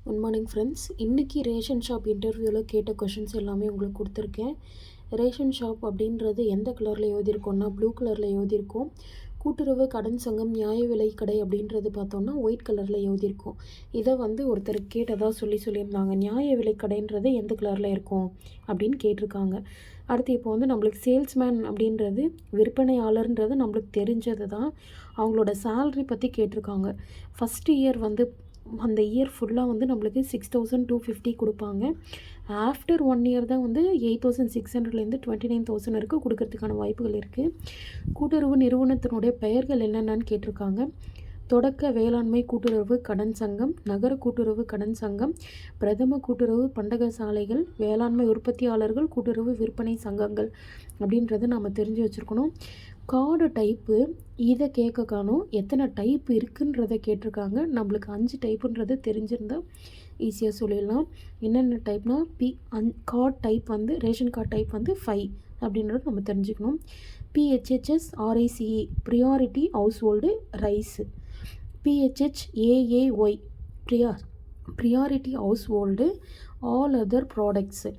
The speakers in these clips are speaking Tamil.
Good morning friends. இன்றைக்கி ரேஷன் ஷாப் இன்டர்வியூவில் கேட்ட கொஷின்ஸ் எல்லாமே உங்களுக்கு கொடுத்துருக்கேன். ரேஷன் ஷாப் அப்படின்றது எந்த கலரில் எழுதியிருக்கோன்னா ப்ளூ கலரில் எழுதியிருக்கோம். கூட்டுறவு கடன் சங்கம் நியாய விலை கடை அப்படின்றது பார்த்தோன்னா ஒயிட் கலரில் எழுதியிருக்கோம். இதை ஒருத்தர் கேட்டதாக சொல்லியிருந்தாங்க. நியாய விலை கடைன்றது எந்த கலரில் இருக்கும் அப்படின்னு கேட்டிருக்காங்க. அடுத்து இப்போ நம்மளுக்கு சேல்ஸ்மேன் அப்படின்றது விற்பனையாளர்ன்றது நம்மளுக்கு தெரிஞ்சது தான். அவங்களோட சேல்ரி பற்றி கேட்டிருக்காங்க. ஃபஸ்ட்டு இயர் அந்த இயர் ஃபுல்லாக நம்மளுக்கு 6,250 கொடுப்பாங்க. ஆஃப்டர் 1 இயர் தான் 8,600லேருந்து 29,000 வரைக்கும் கொடுக்கறதுக்கான வாய்ப்புகள் இருக்குது. கூட்டுறவு நிறுவனத்தினுடைய பெயர்கள் என்னென்னு கேட்டிருக்காங்க. தொடக்க வேளாண்மை கூட்டுறவு கடன் சங்கம், நகர கூட்டுறவு கடன் சங்கம், பிரதம கூட்டுறவு பண்டக சாலைகள், வேளாண்மை உற்பத்தியாளர்கள் கூட்டுறவு விற்பனை சங்கங்கள் அப்படின்றத நம்ம தெரிஞ்சு வச்சுருக்கணும். கார்டு டைப்பு இதை கேட்க காணும். எத்தனை டைப் இருக்குன்றதை கேட்டிருக்காங்க. நம்மளுக்கு 5 டைப்புன்றது தெரிஞ்சிருந்தால் ஈஸியாக சொல்லிடலாம். என்னென்ன டைப்னா card type ration card type 5 அப்படின்றது நம்ம தெரிஞ்சுக்கணும். PHHS RICE priority household rice, PHHAAY priority household all other products,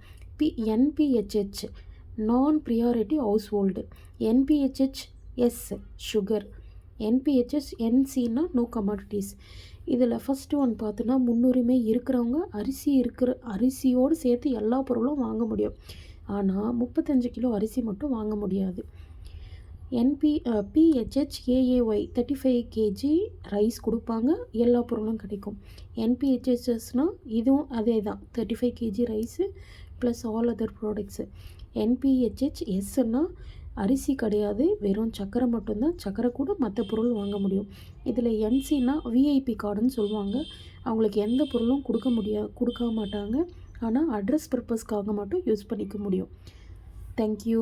NPHH நான் priority household, NPHHS sugar, NPHHNCனா நோ கமாடிட்டிஸ். இதில் ஃபஸ்ட்டு ஒன் பார்த்தோன்னா முன்னுரிமை இருக்கிறவங்க அரிசியோடு சேர்த்து எல்லா பொருளும் வாங்க முடியும். ஆனால் 35 கிலோ அரிசி மட்டும் வாங்க முடியாது. PHHAAY 35 kg ரைஸ் கொடுப்பாங்க, எல்லா பொருளும் கிடைக்கும். NPHHSனால் இதுவும் அதே தான், 35 kg rice plus all other products. NPHHSனால் அரிசி கிடையாது, வெறும் சக்கரை மட்டும்தான். சக்கரை கூட மற்ற பொருள் வாங்க முடியும். இதில் NCனா விஐபி கார்டுன்னு சொல்லுவாங்க. அவங்களுக்கு எந்த பொருளும் கொடுக்க மாட்டாங்க. ஆனால் அட்ரஸ் பர்பஸ்க்காக மட்டும் யூஸ் பண்ணிக்க முடியும். தேங்க்யூ.